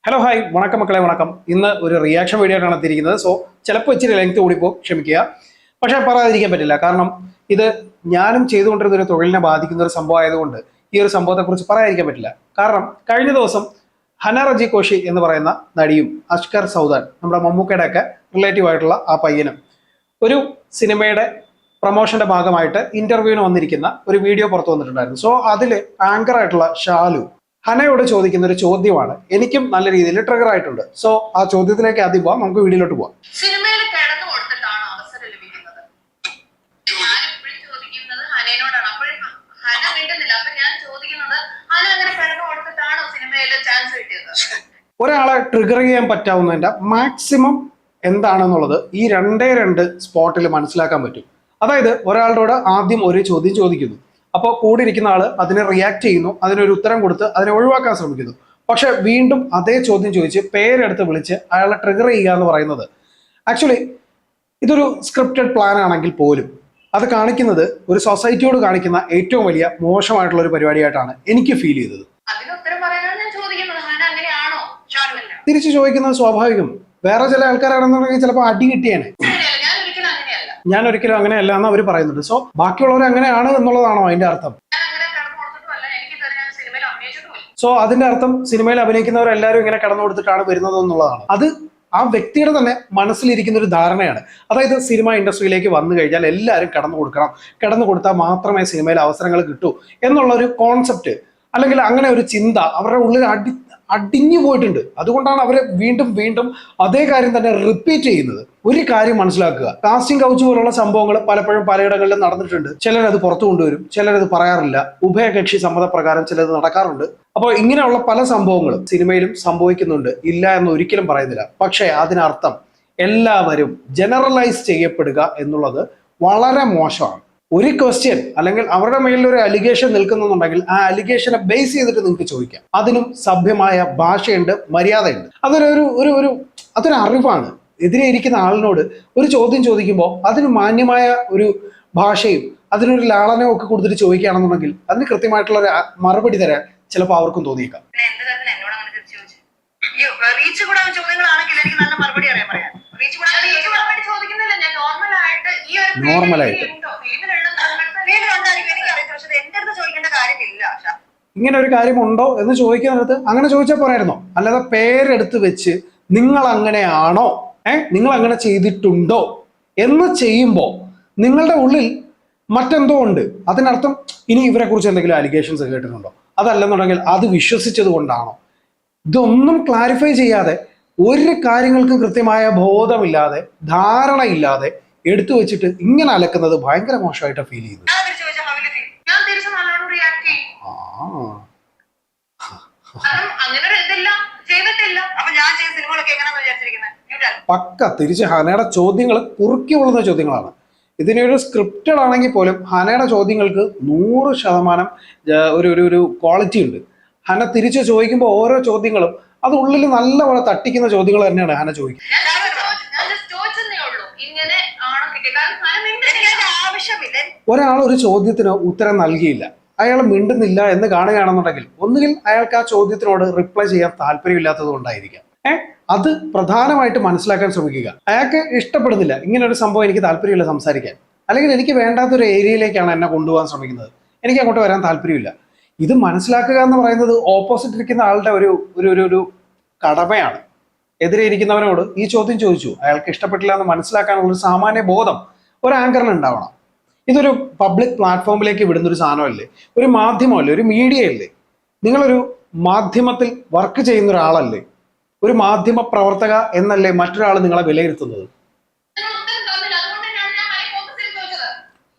Hello hi വണക്കം മക്കളെ വണക്കം. ഇന്ന് ഒരു റിയാക്ഷൻ വീഡിയോ ആണ് എത്തിയിരിക്കുന്നത്. സോ ചിലപ്പോൾ ഇച്ചിരി ലെങ്ത് കൂടിപ്പോ ക്ഷമിക്കുക. പക്ഷെ പറയാതിരിക്കാൻ പറ്റില്ല. കാരണം ഇത് ഞാനും ചെയ്തുകൊണ്ടിരുന്ന ഒരു തൊഴിലിനെ ബാധിക്കുന്ന ഒരു സംഭവം ആയതുകൊണ്ട് ഈ ഒരു സംഭവത്തെക്കുറിച്ച് പറയാതിരിക്കാൻ പറ്റില്ല. കാരണം കഴിഞ്ഞ ദിവസം ഹന റജി കോഷി എന്ന് പറയുന്ന നടിയും അഷ്കർ സൗദാൻ നമ്മുടെ മമ്മൂക്കയുടെ ഒക്കെ റിലേറ്റീവ് ആയിട്ടുള്ള ആ പയ്യനും ഒരു സിനിമയുടെ പ്രൊമോഷന്റെ ഭാഗമായിട്ട് ഇന്റർവ്യൂവിന് വന്നിരിക്കുന്ന ഒരു വീഡിയോ പുറത്തു വന്നിട്ടുണ്ടായിരുന്നു. സോ അതിൽ ആങ്കർ ആയിട്ടുള്ള ഷാലു ഹനയോട് ചോദിക്കുന്ന ഒരു ചോദ്യമാണ് എനിക്കും നല്ല രീതിയിൽ ട്രിഗർ ആയിട്ടുണ്ട്. സോ ആ ചോദ്യത്തിലേക്ക് ആദ്യം പോവാം, നമുക്ക് വീഡിയോയിലോട്ട് പോവാം. സിനിമയിൽ കിടന്നു കൊടുത്തിട്ടാണ് അവസരം ലഭിക്കുന്നത്. ഞാൻ ഇപ്പോഴും ചോദിക്കുന്നത് ഹനയോടാണ്. അപ്പോൾ ഹന മിണ്ടുന്നില്ല. അപ്പൊ ഞാൻ ചോദിക്കുന്നത് ഹന അങ്ങനെ കിടന്നു കൊടുത്തിട്ടാണോ സിനിമയിൽ ചാൻസ് കിട്ടിയത്? ഒരാളെ ട്രിഗർ ചെയ്യാൻ പറ്റാവുന്നതിന്റെ മാക്സിമം എന്താണെന്നുള്ളത് ഈ രണ്ട് സ്പോട്ടിൽ മനസ്സിലാക്കാൻ പറ്റും. അതായത് ഒരാളോട് ആദ്യം ഒരു ചോദ്യം ചോദിക്കുന്നു, അപ്പോൾ കൂടെ ഇരിക്കുന്ന ആള് അതിനെ റിയാക്ട് ചെയ്യുന്നു, അതിനൊരു ഉത്തരം കൊടുത്ത് അതിനെ ഒഴിവാക്കാൻ ശ്രമിക്കുന്നു. പക്ഷെ വീണ്ടും അതേ ചോദ്യം ചോദിച്ച് പേരെടുത്ത് വിളിച്ച് അയാളെ ട്രിഗർ ചെയ്യുക എന്ന് പറയുന്നത് ആക്ച്വലി ഇതൊരു സ്ക്രിപ്റ്റഡ് പ്ലാൻ ആണെങ്കിൽ പോലും അത് കാണിക്കുന്നത് ഒരു സൊസൈറ്റിയോട് കാണിക്കുന്ന ഏറ്റവും വലിയ മോശമായിട്ടുള്ള ഒരു പരിപാടിയായിട്ടാണ് എനിക്ക് ഫീൽ ചെയ്തത്. തിരിച്ചു ചോദിക്കുന്നത് സ്വാഭാവികം. വേറെ ചില ആൾക്കാരാണെന്നുണ്ടെങ്കിൽ ചിലപ്പോൾ അടി കിട്ടിയേനെ. ഞാൻ ഒരിക്കലും അങ്ങനെയല്ല എന്ന് അവർ പറയുന്നുണ്ട്. സോ ബാക്കിയുള്ളവർ അങ്ങനെയാണ് എന്നുള്ളതാണോ അതിന്റെ അർത്ഥം? സോ അതിന്റെ അർത്ഥം സിനിമയിൽ അഭിനയിക്കുന്നവരെല്ലാവരും ഇങ്ങനെ കടന്നു കൊടുത്തിട്ടാണ് വരുന്നത് എന്നുള്ളതാണ്. അത് ആ വ്യക്തിയുടെ തന്നെ മനസ്സിലിരിക്കുന്ന ഒരു ധാരണയാണ്. അതായത് സിനിമ ഇൻഡസ്ട്രിയിലേക്ക് വന്നു കഴിഞ്ഞാൽ എല്ലാവരും കടന്നു കൊടുക്കണം, കടന്നു കൊടുത്താൽ മാത്രമേ സിനിമയിൽ അവസരങ്ങൾ കിട്ടൂ എന്നുള്ള ഒരു കോൺസെപ്റ്റ് അല്ലെങ്കിൽ അങ്ങനെ ഒരു ചിന്ത അവരുടെ ഉള്ളിൽ അടിഞ്ഞു പോയിട്ടുണ്ട്. അതുകൊണ്ടാണ് അവരെ വീണ്ടും വീണ്ടും അതേ കാര്യം തന്നെ റിപ്പീറ്റ് ചെയ്യുന്നത്. ഒരു കാര്യം മനസ്സിലാക്കുക, കാസ്റ്റിംഗ് കൗച്ച് പോലുള്ള സംഭവങ്ങൾ പലപ്പോഴും പലയിടങ്ങളിലും നടന്നിട്ടുണ്ട്. ചിലരത് പുറത്തു കൊണ്ടുവരും, ചിലരത് പറയാറില്ല. ഉഭയകക്ഷി സമ്മതപ്രകാരം ചിലത് നടക്കാറുണ്ട്. അപ്പോൾ ഇങ്ങനെയുള്ള പല സംഭവങ്ങളും സിനിമയിലും സംഭവിക്കുന്നുണ്ട്, ഇല്ല എന്ന് ഒരിക്കലും പറയുന്നില്ല. പക്ഷേ അതിനർത്ഥം എല്ലാവരും ജനറലൈസ് ചെയ്യപ്പെടുക എന്നുള്ളത് വളരെ മോശമാണ്. ഒരു ക്വസ്റ്റ്യൻ അല്ലെങ്കിൽ അവരുടെ മേലിൽ ഒരു അലിഗേഷൻ നിൽക്കുന്നുണ്ടെങ്കിൽ ആ അലിഗേഷനെ ബേസ് ചെയ്തിട്ട് നിങ്ങൾക്ക് ചോദിക്കാം. അതിനും സഭ്യമായ ഭാഷയുണ്ട്, മര്യാദയുണ്ട്. അതൊരു അറിവാണ്. എതിരെ ഇരിക്കുന്ന ആളിനോട് ഒരു ചോദ്യം ചോദിക്കുമ്പോൾ അതിന് മാന്യമായ ഒരു ഭാഷയും അതിനൊരു ലാളനവും ഒക്കെ കൊടുത്തിട്ട് ചോദിക്കുകയാണെന്നുണ്ടെങ്കിൽ അതിന് കൃത്യമായിട്ടുള്ള ഒരു മറുപടി തരാൻ ചിലപ്പോൾ അവർക്കും തോന്നിയേക്കാം. നോർമലായിട്ട് ഇങ്ങനെ ഒരു കാര്യമുണ്ടോ എന്ന് ചോദിക്കുന്നിടത്ത് അങ്ങനെ ചോദിച്ചാൽ പോരായിരുന്നോ? അല്ലാതെ പേരെടുത്ത് വെച്ച് നിങ്ങൾ അങ്ങനെയാണോ, നിങ്ങൾ അങ്ങനെ ചെയ്തിട്ടുണ്ടോ എന്ന് ചെയ്യുമ്പോൾ നിങ്ങളുടെ ഉള്ളിൽ മറ്റെന്തോ ഉണ്ട്. അതിനർത്ഥം ഇനി ഇവരെ കുറിച്ച് എന്തെങ്കിലും അലിഗേഷൻസ് കേട്ടിട്ടുണ്ടോ, അതല്ലെന്നുണ്ടെങ്കിൽ അത് വിശ്വസിച്ചത് കൊണ്ടാണോ? ഇതൊന്നും ക്ലാരിഫൈ ചെയ്യാതെ ഒരു കാര്യങ്ങൾക്കും കൃത്യമായ ബോധമില്ലാതെ ധാരണയില്ലാതെ എടുത്തു വെച്ചിട്ട് ഇങ്ങനെ അലക്കുന്നത് ഭയങ്കര മോശമായിട്ട് ഫീൽ ചെയ്യുന്നു. പക്ക തിരിച്ച് ഹനയുടെ ചോദ്യങ്ങൾ കുറുക്കി കൊള്ളുന്ന ചോദ്യങ്ങളാണ്. ഇതിനൊരു സ്ക്രിപ്റ്റഡ് ആണെങ്കിൽ പോലും ഹനയുടെ ചോദ്യങ്ങൾക്ക് 100% ഒരു ക്വാളിറ്റി ഉണ്ട്. ഹന തിരിച്ച് ചോദിക്കുമ്പോൾ ഓരോ ചോദ്യങ്ങളും അത് ഉള്ളിൽ നല്ലപോലെ തട്ടിക്കുന്ന ചോദ്യങ്ങൾ തന്നെയാണ് ഹന ചോദിക്കുന്നത്. ഒരാൾ ഒരു ചോദ്യത്തിന് ഉത്തരം നൽകിയില്ല, അയാൾ മിണ്ടുന്നില്ല എന്ന് കാണുകയാണെന്നുണ്ടെങ്കിൽ ഒന്നുകിൽ അയാൾക്ക് ആ ചോദ്യത്തിനോട് റിപ്ലൈ ചെയ്യാൻ താല്പര്യമില്ലാത്തത് കൊണ്ടായിരിക്കാം. അത് പ്രധാനമായിട്ട് മനസ്സിലാക്കാൻ ശ്രമിക്കുക. അയാൾക്ക് ഇഷ്ടപ്പെടുന്നില്ല, ഇങ്ങനെ ഒരു സംഭവം എനിക്ക് താല്പര്യമില്ല സംസാരിക്കാൻ, അല്ലെങ്കിൽ എനിക്ക് വേണ്ടാത്തൊരു ഏരിയയിലേക്കാണ് എന്നെ കൊണ്ടുപോകാൻ ശ്രമിക്കുന്നത്, എനിക്ക് അങ്ങോട്ട് വരാൻ താല്പര്യമില്ല. ഇത് മനസ്സിലാക്കുക എന്ന് പറയുന്നത് ഓപ്പോസിറ്റ് ഇരിക്കുന്ന ആളുടെ ഒരു കടമയാണ്. എതിരെ ഇരിക്കുന്നവനോട് ഈ ചോദ്യം ചോദിച്ചു, അയാൾക്ക് ഇഷ്ടപ്പെട്ടില്ല എന്ന് മനസ്സിലാക്കാനുള്ള ഒരു സാമാന്യ ബോധം ഒരു ആങ്കറിന് ഉണ്ടാവണം. ഇതൊരു പബ്ലിക് പ്ലാറ്റ്ഫോമിലേക്ക് വിടുന്നൊരു സാധനമല്ലേ, ഒരു മാധ്യമമല്ലേ, ഒരു മീഡിയ അല്ലേ. നിങ്ങളൊരു മാധ്യമത്തിൽ വർക്ക് ചെയ്യുന്ന ഒരാളല്ലേ, ഒരു മാധ്യമ പ്രവർത്തക എന്നല്ലേ മറ്റൊരാൾ നിങ്ങളെ വിലയിരുത്തുന്നത്.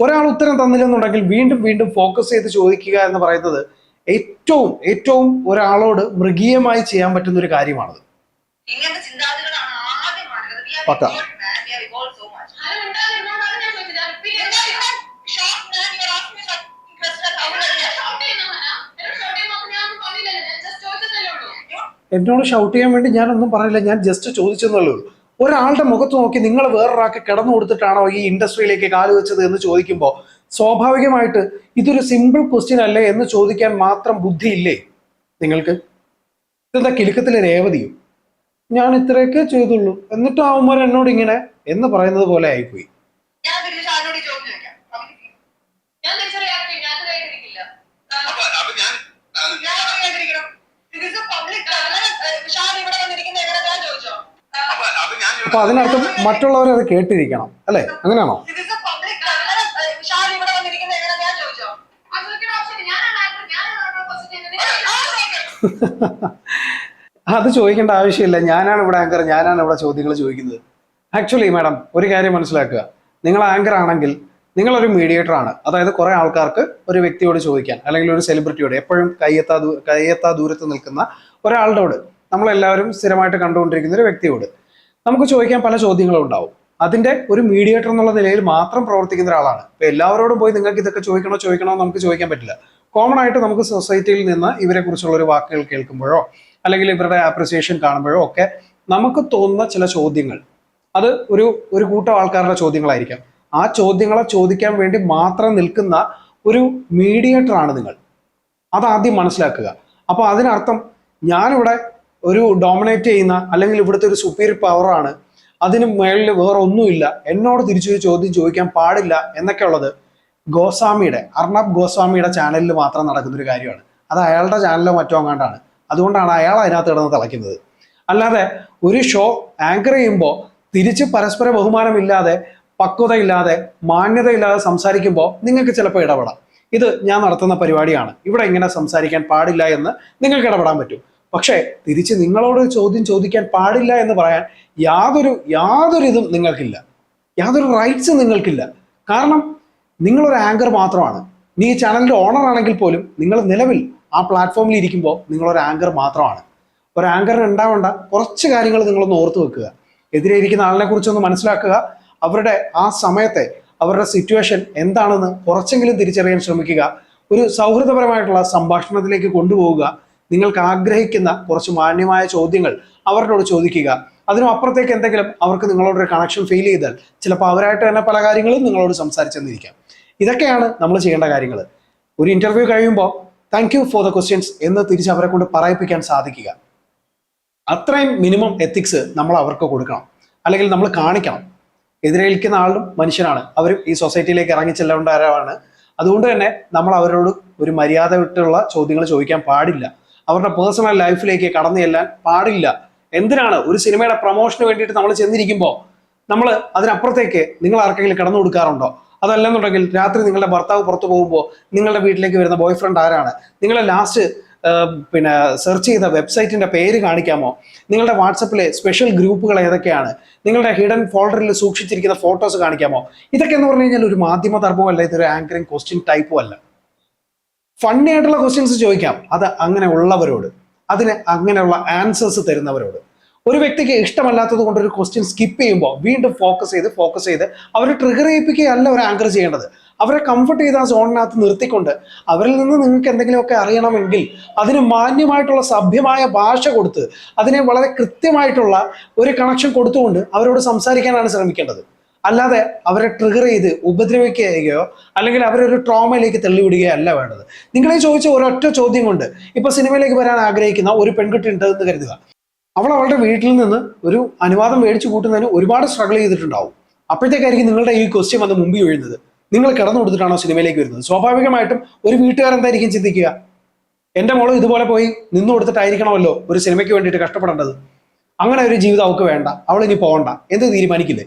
ഒരാൾ ഉത്തരം തന്നില്ലെന്നുണ്ടെങ്കിൽ വീണ്ടും വീണ്ടും ഫോക്കസ് ചെയ്ത് ചോദിക്കുക എന്ന് പറയുന്നത് ഏറ്റവും ഒരാളോട് മൃഗീയമായി ചെയ്യാൻ പറ്റുന്ന ഒരു കാര്യമാണത്. പക്ക എന്നോട് ഷൗട്ട് ചെയ്യാൻ വേണ്ടി ഞാനൊന്നും പറഞ്ഞില്ല, ഞാൻ ജസ്റ്റ് ചോദിച്ചെന്നുള്ളൂ. ഒരാളുടെ മുഖത്ത് നോക്കി നിങ്ങൾ വേറൊരാൾക്ക് കിടന്നു കൊടുത്തിട്ടാണോ ഈ ഇൻഡസ്ട്രിയിലേക്ക് കാല് വെച്ചത് എന്ന് ചോദിക്കുമ്പോൾ സ്വാഭാവികമായിട്ട് ഇതൊരു സിമ്പിൾ ക്വസ്റ്റ്യൻ അല്ലേ എന്ന് ചോദിക്കാൻ മാത്രം ബുദ്ധിയില്ലേ നിങ്ങൾക്ക്? ഇതെന്താ കിലുക്കത്തിലെ രേവതിയും ഞാൻ ഇത്രയൊക്കെ ചെയ്തുള്ളൂ എന്നിട്ട് അവന്മാർ എന്നോട് ഇങ്ങനെ എന്ന് പറയുന്നത് പോലെ ആയിപ്പോയി. അപ്പൊ അതിനർത്ഥം മറ്റുള്ളവർ അത് കേട്ടിരിക്കണം അല്ലെ? അങ്ങനെയാണോ? അത് ചോദിക്കേണ്ട ആവശ്യമില്ല. ഞാനാണ് ഇവിടെ ആങ്കർ, ഞാനാണ് ഇവിടെ ചോദ്യങ്ങൾ ചോദിക്കുന്നത്. ആക്ച്വലി മാഡം ഒരു കാര്യം മനസ്സിലാക്കുക, നിങ്ങൾ ആങ്കർ ആണെങ്കിൽ നിങ്ങളൊരു മീഡിയേറ്റർ ആണ്. അതായത് കുറെ ആൾക്കാർക്ക് ഒരു വ്യക്തിയോട് ചോദിക്കാൻ, അല്ലെങ്കിൽ ഒരു സെലിബ്രിറ്റിയോട്, എപ്പോഴും കയ്യെത്താ ദൂരത്ത് നിൽക്കുന്ന ഒരാളോട്, നമ്മളെല്ലാവരും സ്ഥിരമായിട്ട് കണ്ടുകൊണ്ടിരിക്കുന്ന ഒരു വ്യക്തിയോട് നമുക്ക് ചോദിക്കാൻ പല ചോദ്യങ്ങളും ഉണ്ടാവും. അതിന്റെ ഒരു മീഡിയേറ്റർ എന്നുള്ള നിലയിൽ മാത്രം പ്രവർത്തിക്കുന്ന ഒരാളാണ്. ഇപ്പൊ എല്ലാവരോടും പോയി നിങ്ങൾക്ക് ഇതൊക്കെ ചോദിക്കണോ നമുക്ക് ചോദിക്കാൻ പറ്റില്ല. കോമൺ ആയിട്ട് നമുക്ക് സൊസൈറ്റിയിൽ നിന്ന് ഇവരെ കുറിച്ചുള്ള ഒരു വാക്കുകൾ കേൾക്കുമ്പോഴോ അല്ലെങ്കിൽ ഇവരുടെ അപ്രിസിയേഷൻ കാണുമ്പോഴോ ഒക്കെ നമുക്ക് തോന്നുന്ന ചില ചോദ്യങ്ങൾ, അത് ഒരു കൂട്ടം ആൾക്കാരുടെ ചോദ്യങ്ങളായിരിക്കാം. ആ ചോദ്യങ്ങളെ ചോദിക്കാൻ വേണ്ടി മാത്രം നിൽക്കുന്ന ഒരു മീഡിയേറ്റർ ആണ് നിങ്ങൾ. അതാദ്യം മനസ്സിലാക്കുക. അപ്പൊ അതിനർത്ഥം ഞാനിവിടെ ഒരു ഡോമിനേറ്റ് ചെയ്യുന്ന, അല്ലെങ്കിൽ ഇവിടുത്തെ ഒരു സുപ്പീരിയർ പവറാണ്, അതിന് മേളിൽ വേറെ ഒന്നുമില്ല, എന്നോട് തിരിച്ചൊരു ചോദ്യം ചോദിക്കാൻ പാടില്ല എന്നൊക്കെ ഉള്ളത് അർണബ് ഗോസ്വാമിയുടെ ചാനലിൽ മാത്രം നടക്കുന്നൊരു കാര്യമാണ്. അത് അയാളുടെ ചാനലിലോ മറ്റോ അങ്ങാണ്ടാണ്. അതുകൊണ്ടാണ് അയാൾ അതിനകത്ത് കിടന്ന് തിളയ്ക്കുന്നത്. അല്ലാതെ ഒരു ഷോ ആങ്കർ ചെയ്യുമ്പോൾ തിരിച്ച് പരസ്പര ബഹുമാനമില്ലാതെ, പക്വതയില്ലാതെ, മാന്യതയില്ലാതെ സംസാരിക്കുമ്പോൾ നിങ്ങൾക്ക് ചിലപ്പോൾ ഇടപെടാം. ഇത് ഞാൻ നടത്തുന്ന പരിപാടിയാണ്, ഇവിടെ ഇങ്ങനെ സംസാരിക്കാൻ പാടില്ല എന്ന് നിങ്ങൾക്ക് ഇടപെടാൻ പറ്റും. പക്ഷേ തിരിച്ച് നിങ്ങളോട് ചോദ്യം ചോദിക്കാൻ പാടില്ല എന്ന് പറയാൻ യാതൊരു ഇതും നിങ്ങൾക്കില്ല, യാതൊരു റൈറ്റ്സും നിങ്ങൾക്കില്ല. കാരണം നിങ്ങളൊരു ആങ്കർ മാത്രമാണ്. നീ ഈ ചാനലിന്റെ ഓണർ ആണെങ്കിൽ പോലും നിങ്ങൾ നിലവിൽ ആ പ്ലാറ്റ്ഫോമിൽ ഇരിക്കുമ്പോൾ നിങ്ങളൊരു ആങ്കർ മാത്രമാണ്. ഒരു ആങ്കറിന് ഉണ്ടാവേണ്ട കുറച്ച് കാര്യങ്ങൾ നിങ്ങളൊന്ന് ഓർത്ത് വെക്കുക. എതിരെ ഇരിക്കുന്ന ആളിനെ കുറിച്ചൊന്ന് മനസ്സിലാക്കുക. അവരുടെ ആ സമയത്തെ, അവരുടെ സിറ്റുവേഷൻ എന്താണെന്ന് കുറച്ചെങ്കിലും തിരിച്ചറിയാൻ ശ്രമിക്കുക. ഒരു സൗഹൃദപരമായിട്ടുള്ള സംഭാഷണത്തിലേക്ക് കൊണ്ടുപോവുക. നിങ്ങൾക്ക് ആഗ്രഹിക്കുന്ന കുറച്ച് മാന്യമായ ചോദ്യങ്ങൾ അവരോട് ചോദിക്കുക. അതിനും അപ്പുറത്തേക്ക് എന്തെങ്കിലും അവർക്ക് നിങ്ങളോടൊരു കണക്ഷൻ ഫീൽ ചെയ്താൽ ചിലപ്പോൾ അവരായിട്ട് തന്നെ പല കാര്യങ്ങളും നിങ്ങളോട് സംസാരിച്ചെന്നിരിക്കാം. ഇതൊക്കെയാണ് നമ്മൾ ചെയ്യേണ്ട കാര്യങ്ങൾ. ഒരു ഇന്റർവ്യൂ കഴിയുമ്പോൾ thank you for the questions എന്ന് തിരിച്ച് അവരെ കൊണ്ട് പറയിപ്പിക്കാൻ സാധിക്കുക. അത്രയും മിനിമം എത്തിക്സ് നമ്മൾ അവർക്ക് കൊടുക്കണം, അല്ലെങ്കിൽ നമ്മൾ കാണിക്കണം. എതിരേൽക്കുന്ന ആളും മനുഷ്യനാണ്, അവരും ഈ സൊസൈറ്റിയിലേക്ക് ഇറങ്ങി ചെല്ലേണ്ടവരാണ്. അതുകൊണ്ട് തന്നെ നമ്മൾ അവരോട് ഒരു മര്യാദ വിട്ടുള്ള ചോദ്യങ്ങൾ ചോദിക്കാൻ പാടില്ല. അവരുടെ പേഴ്സണൽ ലൈഫിലേക്ക് കടന്നു ചെല്ലാൻ പാടില്ല. എന്തിനാണ് ഒരു സിനിമയുടെ പ്രൊമോഷന് വേണ്ടിയിട്ട് നമ്മൾ ചെന്നിരിക്കുമ്പോൾ നമ്മൾ അതിനപ്പുറത്തേക്ക് നിങ്ങൾ ആർക്കെങ്കിലും കടന്നു കൊടുക്കാറുണ്ടോ? അതല്ലെന്നുണ്ടെങ്കിൽ രാത്രി നിങ്ങളുടെ ഭർത്താവ് പുറത്തു പോകുമ്പോൾ നിങ്ങളുടെ വീട്ടിലേക്ക് വരുന്ന ബോയ് ഫ്രണ്ട് ആരാണ്, നിങ്ങളെ ലാസ്റ്റ് സെർച്ച് ചെയ്ത വെബ്സൈറ്റിന്റെ പേര് കാണിക്കാമോ? നിങ്ങളുടെ വാട്സപ്പിലെ സ്പെഷ്യൽ ഗ്രൂപ്പുകൾ ഏതൊക്കെയാണ്? നിങ്ങളുടെ ഹിഡൻ ഫോൾഡറിൽ സൂക്ഷിച്ചിരിക്കുന്ന ഫോട്ടോസ് കാണിക്കാമോ? ഇതൊക്കെ എന്ന് പറഞ്ഞു കഴിഞ്ഞാൽ ഒരു മാധ്യമ ധർമ്മമല്ല, ഇതൊരു ആങ്കറിങ് ക്വസ്റ്റ്യൻ ടൈപ്പും അല്ല. ഫണ്ണി ആയിട്ടുള്ള ക്വസ്റ്റ്യൻസ് ചോദിക്കാം, അത് അങ്ങനെ ഉള്ളവരോട്, അതിന് അങ്ങനെയുള്ള ആൻസേഴ്സ് തരുന്നവരോട്. ഒരു വ്യക്തിക്ക് ഇഷ്ടമല്ലാത്തത് കൊണ്ട് ഒരു ക്വസ്റ്റ്യൻ സ്കിപ്പ് ചെയ്യുമ്പോൾ വീണ്ടും ഫോക്കസ് ചെയ്ത് അവരെ ട്രിഗർ ചെയ്യിപ്പിക്കുകയല്ല ഒരു ആങ്കർ ചെയ്യേണ്ടത്. അവരെ കംഫർട്ട് ചെയ്ത് ആ സോണിനകത്ത് നിർത്തിക്കൊണ്ട് അവരിൽ നിന്ന് നിങ്ങൾക്ക് എന്തെങ്കിലുമൊക്കെ അറിയണമെങ്കിൽ അതിന് മാന്യമായിട്ടുള്ള സഭ്യമായ ഭാഷ കൊടുത്ത്, അതിനെ വളരെ കൃത്യമായിട്ടുള്ള ഒരു കണക്ഷൻ കൊടുത്തുകൊണ്ട് അവരോട് സംസാരിക്കാനാണ് ശ്രമിക്കേണ്ടത്. അല്ലാതെ അവരെ ട്രിഗർ ചെയ്ത് ഉപദ്രവിക്കുകയോ അല്ലെങ്കിൽ അവരെ ഒരു ട്രോമയിലേക്ക് തള്ളിവിടുകയോ അല്ല വേണ്ടത്. നിങ്ങളെ ചോദിച്ച ഒരൊറ്റ ചോദ്യം കൊണ്ട് ഇപ്പൊ സിനിമയിലേക്ക് വരാൻ ആഗ്രഹിക്കുന്ന ഒരു പെൺകുട്ടി ഉണ്ട് എന്ന് കരുതുക. അവളുടെ വീട്ടിൽ നിന്ന് ഒരു അനുവാദം മേടിച്ചു കൂട്ടുന്നതിന് ഒരുപാട് സ്ട്രഗിൾ ചെയ്തിട്ടുണ്ടാവും. അപ്പോഴത്തേക്കായിരിക്കും നിങ്ങളുടെ ഈ ക്വസ്റ്റ്യൻ വന്ന് മുമ്പിൽ വീഴുന്നത്. നിങ്ങൾ കിടന്നു കൊടുത്തിട്ടാണോ സിനിമയിലേക്ക് വരുന്നത്? സ്വാഭാവികമായിട്ടും ഒരു വീട്ടുകാരെന്തായിരിക്കും ചിന്തിക്കുക? എൻ്റെ മോള് ഇതുപോലെ പോയി നിന്നു കൊടുത്തിട്ടായിരിക്കണമല്ലോ ഒരു സിനിമയ്ക്ക് വേണ്ടിയിട്ട് കഷ്ടപ്പെടേണ്ടത്. അങ്ങനെ ഒരു ജീവിതം അവൾക്ക് വേണ്ട, അവൾ ഇനി പോകണ്ട എന്ന് തീരുമാനിക്കില്ലേ?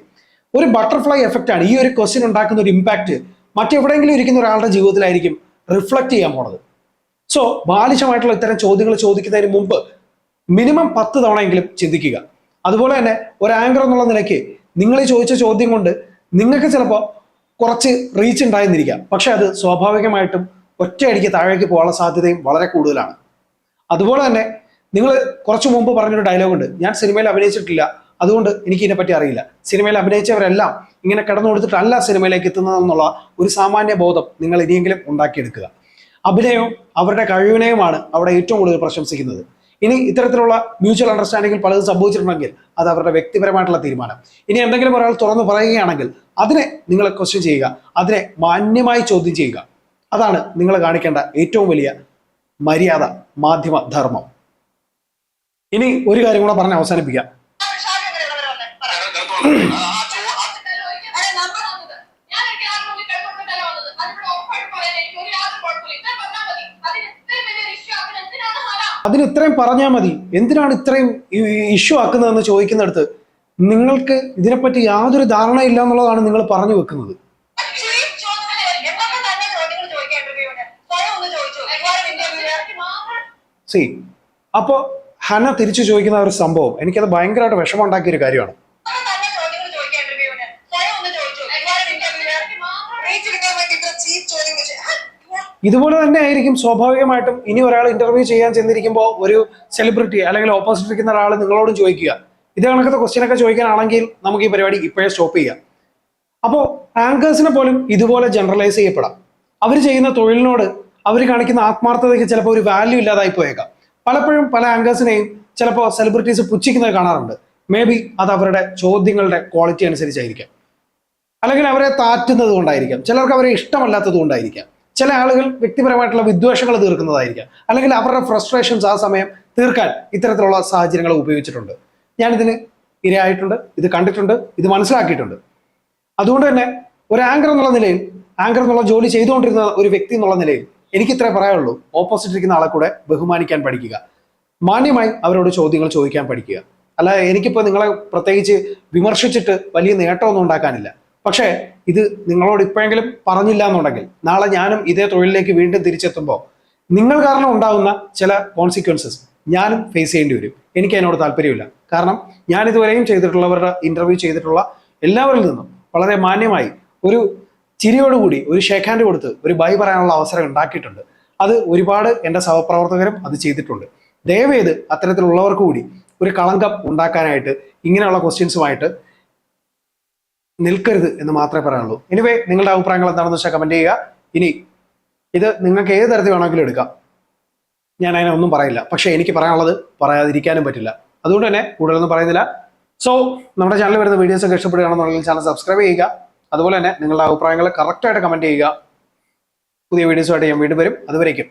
ഒരു ബട്ടർഫ്ലൈ എഫക്റ്റ് ആണ് ഈ ഒരു ക്വസ്റ്റ്യൻ ഉണ്ടാക്കുന്ന ഒരു ഇമ്പാക്റ്റ് മറ്റെവിടെയെങ്കിലും ഇരിക്കുന്ന ഒരാളുടെ ജീവിതത്തിലായിരിക്കും റിഫ്ലക്ട് ചെയ്യാൻ പോണത്. സോ ബാലിശമായിട്ടുള്ള ഇത്തരം ചോദ്യങ്ങൾ ചോദിക്കുന്നതിന് മുമ്പ് മിനിമം 10 തവണയെങ്കിലും ചിന്തിക്കുക. അതുപോലെ തന്നെ ഒരു ആങ്കർ എന്നുള്ള നിലയ്ക്ക് നിങ്ങൾ ഈ ചോദിച്ച ചോദ്യം കൊണ്ട് നിങ്ങൾക്ക് ചിലപ്പോൾ കുറച്ച് റീച്ച് ഉണ്ടായിരുന്നിരിക്കാം, പക്ഷെ അത് സ്വാഭാവികമായിട്ടും ഒറ്റയടിക്ക് താഴേക്ക് പോകാനുള്ള സാധ്യതയും വളരെ കൂടുതലാണ്. അതുപോലെ തന്നെ നിങ്ങൾ കുറച്ചു മുമ്പ് പറഞ്ഞൊരു ഡയലോഗ് ഉണ്ട്, ഞാൻ സിനിമയിൽ അഭിനയിച്ചിട്ടില്ല, അതുകൊണ്ട് എനിക്ക് ഇതിനെപ്പറ്റി അറിയില്ല. സിനിമയിൽ അഭിനയിച്ചവരെല്ലാം ഇങ്ങനെ കിടന്നു കൊടുത്തിട്ടല്ല സിനിമയിലേക്ക് എത്തുന്നതെന്നുള്ള ഒരു സാമാന്യ ബോധം നിങ്ങൾ ഇനിയെങ്കിലും ഉണ്ടാക്കിയെടുക്കുക. അഭിനയവും അവരുടെ കഴിവിനെയുമാണ് അവിടെ ഏറ്റവും കൂടുതൽ പ്രശംസിക്കുന്നത്. ഇനി ഇത്തരത്തിലുള്ള മ്യൂച്വൽ അണ്ടർസ്റ്റാൻഡിങ്ങിൽ പലതും സംഭവിച്ചിട്ടുണ്ടെങ്കിൽ അത് അവരുടെ വ്യക്തിപരമായിട്ടുള്ള തീരുമാനം. ഇനി എന്തെങ്കിലും ഒരാൾ തുറന്നു പറയുകയാണെങ്കിൽ അതിനെ നിങ്ങൾ ക്വസ്റ്റ്യൻ ചെയ്യുക, അതിനെ മാന്യമായി ചോദ്യം ചെയ്യുക. അതാണ് നിങ്ങൾ കാണിക്കേണ്ട ഏറ്റവും വലിയ മര്യാദ, മാധ്യമ ധർമ്മം. ഇനി ഒരു കാര്യം കൂടെ പറഞ്ഞ് അവസാനിപ്പിക്കാം. അതിന് ഇത്രയും പറഞ്ഞാൽ മതി, എന്തിനാണ് ഇത്രയും ഇഷ്യൂ ആക്കുന്നതെന്ന് ചോദിക്കുന്നിടത്ത് നിങ്ങൾക്ക് ഇതിനെപ്പറ്റി യാതൊരു ധാരണയില്ല എന്നുള്ളതാണ് നിങ്ങൾ പറഞ്ഞു വെക്കുന്നത്. സി അപ്പോ ഹന തിരിച്ചു ചോദിക്കുന്ന ഒരു സംഭവം എനിക്കത് ഭയങ്കരമായിട്ട് വിഷമം ഉണ്ടാക്കിയ ഒരു കാര്യമാണ്. ഇതുപോലെ തന്നെ ആയിരിക്കും സ്വാഭാവികമായിട്ടും ഇനി ഒരാൾ ഇന്റർവ്യൂ ചെയ്യാൻ ചെന്നിരിക്കുമ്പോൾ ഒരു സെലിബ്രിറ്റി അല്ലെങ്കിൽ ഓപ്പോസിറ്റ് ഇരിക്കുന്ന ഒരാൾ നിങ്ങളോടും ചോദിക്കുക. ഇതേ കണക്കത്തെ ക്വസ്റ്റ്യൻ ഒക്കെ ചോദിക്കാനാണെങ്കിൽ നമുക്ക് ഈ പരിപാടി ഇപ്പോഴേ സ്റ്റോപ്പ് ചെയ്യാം. അപ്പോൾ ആങ്കേഴ്സിനെ പോലും ഇതുപോലെ ജനറലൈസ് ചെയ്യപ്പെടാം. അവർ ചെയ്യുന്ന തൊഴിലിനോട് അവർ കാണിക്കുന്ന ആത്മാർത്ഥതയ്ക്ക് ചിലപ്പോൾ ഒരു വാല്യൂ ഇല്ലാതായി പോയേക്കാം. പലപ്പോഴും പല ആങ്കേഴ്സിനെയും ചിലപ്പോൾ സെലിബ്രിറ്റീസ് പുച്ഛിക്കുന്നത് കാണാറുണ്ട്. മേ ബി അത് അവരുടെ ചോദ്യങ്ങളുടെ ക്വാളിറ്റി അനുസരിച്ചായിരിക്കാം, അല്ലെങ്കിൽ അവരെ താറ്റുന്നത് കൊണ്ടായിരിക്കാം, ചിലർക്ക് അവരെ ഇഷ്ടമല്ലാത്തത് കൊണ്ടായിരിക്കാം, ചില ആളുകൾ വ്യക്തിപരമായിട്ടുള്ള വിദ്വേഷങ്ങൾ തീർക്കുന്നതായിരിക്കാം, അല്ലെങ്കിൽ അവരുടെ ഫ്രസ്ട്രേഷൻസ് ആ സമയം തീർക്കാൻ ഇത്തരത്തിലുള്ള സാഹചര്യങ്ങൾ ഉപയോഗിച്ചിട്ടുണ്ട്. ഞാനിതിന് ഇരയായിട്ടുണ്ട്, ഇത് കണ്ടിട്ടുണ്ട്, ഇത് മനസ്സിലാക്കിയിട്ടുണ്ട്. അതുകൊണ്ട് തന്നെ ഒരു ആങ്കർ എന്നുള്ള നിലയിൽ, ആങ്കർ എന്നുള്ള ജോലി ചെയ്തുകൊണ്ടിരുന്ന ഒരു വ്യക്തി എന്നുള്ള നിലയിൽ എനിക്ക് ഇത്രേ പറയാനുള്ളൂ. ഓപ്പോസിറ്റ് ഇരിക്കുന്ന ആളെ കൂടെ ബഹുമാനിക്കാൻ പഠിക്കുക, മാന്യമായി അവരോട് ചോദ്യങ്ങൾ ചോദിക്കാൻ പഠിക്കുക. അല്ല, എനിക്കിപ്പോൾ നിങ്ങളെ പ്രത്യേകിച്ച് വിമർശിച്ചിട്ട് വലിയ നേട്ടമൊന്നും ഉണ്ടാക്കാനില്ല. പക്ഷേ ഇത് നിങ്ങളോട് ഇപ്പോഴെങ്കിലും പറഞ്ഞില്ല എന്നുണ്ടെങ്കിൽ നാളെ ഞാനും ഇതേ തൊഴിലിലേക്ക് വീണ്ടും തിരിച്ചെത്തുമ്പോൾ നിങ്ങൾ കാരണം ഉണ്ടാകുന്ന ചില കോൺസിക്വൻസസ് ഞാനും ഫേസ് ചെയ്യേണ്ടി വരും. എനിക്ക് അതിനോട് താല്പര്യമില്ല. കാരണം ഞാൻ ഇതുവരെയും ചെയ്തിട്ടുള്ളവരുടെ ഇന്റർവ്യൂ ചെയ്തിട്ടുള്ള എല്ലാവരിൽ നിന്നും വളരെ മാന്യമായി ഒരു ചിരിയോടുകൂടി ഒരു ഷേക്ക് ഹാൻഡ് കൊടുത്ത് ഒരു ബൈ പറയാനുള്ള അവസരം ഉണ്ടാക്കിയിട്ടുണ്ട്. അത് ഒരുപാട് എൻ്റെ സഹപ്രവർത്തകരും അത് ചെയ്തിട്ടുണ്ട്. ദയവേത് അത്തരത്തിലുള്ളവർക്ക് കൂടി ഒരു കളങ്കം ഉണ്ടാക്കാനായിട്ട് ഇങ്ങനെയുള്ള ക്വസ്റ്റ്യൻസുമായിട്ട് നിൽക്കരുത് എന്ന് മാത്രമേ പറയാനുള്ളൂ. എനിവേ, നിങ്ങളുടെ അഭിപ്രായങ്ങൾ എന്താണെന്ന് വെച്ചാൽ കമന്റ് ചെയ്യുക. ഇനി ഇത് നിങ്ങൾക്ക് ഏത് തരത്തിൽ വേണമെങ്കിലും എടുക്കാം, ഞാൻ അതിനെ ഒന്നും പറയില്ല. പക്ഷേ എനിക്ക് പറയാനുള്ളത് പറയാതിരിക്കാനും പറ്റില്ല. അതുകൊണ്ട് തന്നെ കൂടുതലൊന്നും പറയുന്നില്ല. സോ നമ്മുടെ ചാനലിൽ വരുന്ന വീഡിയോസ് ഒക്കെ ഇഷ്ടപ്പെടുകയാണെന്നുണ്ടെങ്കിൽ ചാനൽ സബ്സ്ക്രൈബ് ചെയ്യുക. അതുപോലെ തന്നെ നിങ്ങളുടെ അഭിപ്രായങ്ങൾ കറക്റ്റായിട്ട് കമന്റ് ചെയ്യുക. പുതിയ വീഡിയോസുമായിട്ട് ഞാൻ വീണ്ടും വരും. അതുവരേക്കും